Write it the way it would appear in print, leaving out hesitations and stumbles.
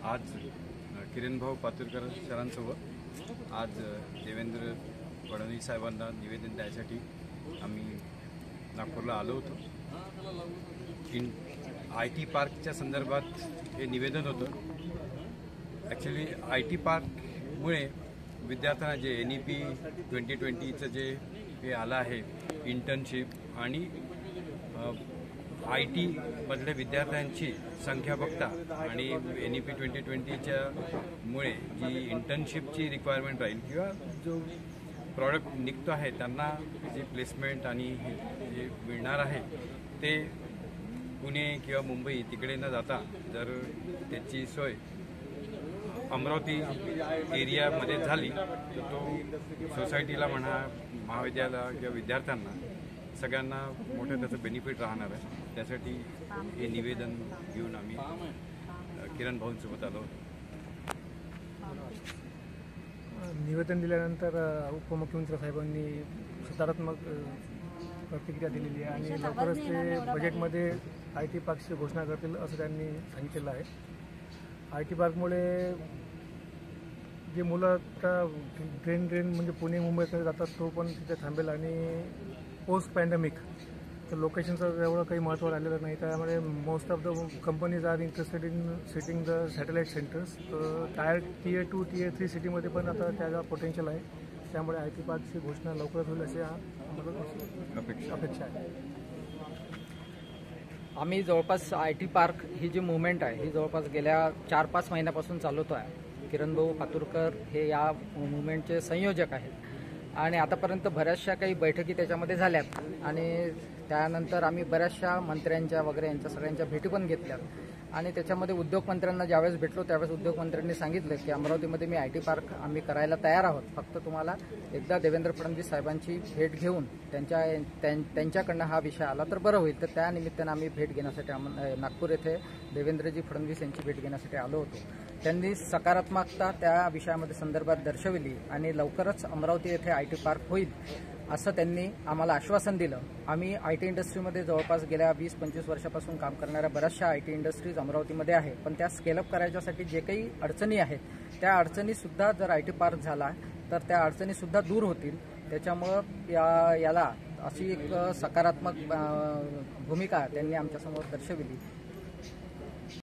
आज किरणभाऊ पातुरकर सरांसोबत आज देवेंद्र फडणवीस साहेबांना निवेदन द्यायसाठी आम्ही नागपूरला आलो होतो। IT पार्कच्या संदर्भात हे निवेदन होतं। ॲक्च्युली IT पार्कमुळे विद्यार्थ्यांना जे NEP 2020चं जे हे आलं आहे इंटर्नशिप आणि IT मधल्या विद्यार्थ्यांची संख्या बघता आणि NEP 2020च्या मुळे जी इंटर्नशिपची रिक्वायरमेंट राहील किंवा जो प्रॉडक्ट निघतो आहे त्यांना जी प्लेसमेंट आणि जे मिळणार आहे ते पुणे किंवा मुंबई तिकडे न जाता जर त्याची सोय अमरावती एरियामध्ये झाली तर तो सोसायटीला म्हणा महाविद्यालयाला किंवा विद्यार्थ्यांना सगळ्यांना मोठं त्याचं बेनिफिट राहणार आहे। त्यासाठी हे निवेदन घेऊन आम्ही किरण भाऊंसोबत आलो। निवेदन दिल्यानंतर उपमुख्यमंत्री साहेबांनी सकारात्मक प्रतिक्रिया दिलेली आहे आणि लवकरच ते बजेटमध्ये IT पार्कची घोषणा करतील असं त्यांनी सांगितलेलं आहे। IT पार्कमुळे जे मुलं आता ट्रेन म्हणजे पुणे मुंबईकडे जातात तो पण तिथे थांबेल आणि पोस्ट पॅन्डेमिक तर लोकेशनचं एवढं काही महत्त्व राहिलेलं नाही। त्यामुळे most of the companies are interested in sitting the satellite centres. तर Tier 2 Tier 3 सिटीमध्ये पण आता त्याला पोटेन्शियल आहे। त्यामुळे IT पार्कची घोषणा लवकरच होईल अशी आम्हाला अपेक्षा आहे। आम्ही जवळपास IT पार्क ही जी मुवमेंट आहे ही जवळपास गेल्या 4-5 महिन्यापासून चालवतो आहे। किरणभाऊ पातुरकर हे या मुवमेंटचे संयोजक आहेत आणि आतापर्यंत बऱ्याचशा काही बैठकी त्याच्यामध्ये झाल्यात आणि त्यानंतर आम्ही बऱ्याचशा मंत्र्यांच्या वगैरे यांच्या सगळ्यांच्या भेटी पण घेतल्यात आणि त्याच्यामध्ये उद्योगमंत्र्यांना ज्यावेळेस भेटलो त्यावेळेस उद्योगमंत्र्यांनी सांगितलं की अमरावतीमध्ये मी IT पार्क आम्ही करायला तयार आहोत, फक्त तुम्हाला एकदा देवेंद्र फडणवीस साहेबांची भेट घेऊन त्यांच्याकडनं हा विषय आला तर बरं होईल। तर त्या निमित्तानं आम्ही भेट घेण्यासाठी नागपूर येथे देवेंद्रजी फडणवीस यांची भेट घेण्यासाठी आलो होतो। त्यांनी सकारात्मकता त्या विषयामध्ये संदर्भात दर्शवली आणि लवकरच अमरावती येथे IT पार्क होईल असं त्यांनी आम्हाला आश्वासन दिलं। आम्ही IT इंडस्ट्रीमध्ये जवळपास गेल्या 20-25 वर्षापासून काम करणाऱ्या बऱ्याचशा IT इंडस्ट्रीज अमरावतीमध्ये आहे, पण त्या स्केलअप करायच्यासाठी जे काही अडचणी आहेत त्या अडचणीसुद्धा जर IT पार्क झाला तर त्या अडचणीसुद्धा दूर होतील। त्याच्यामुळं याला अशी एक सकारात्मक भूमिका त्यांनी आमच्यासमोर दर्शविली।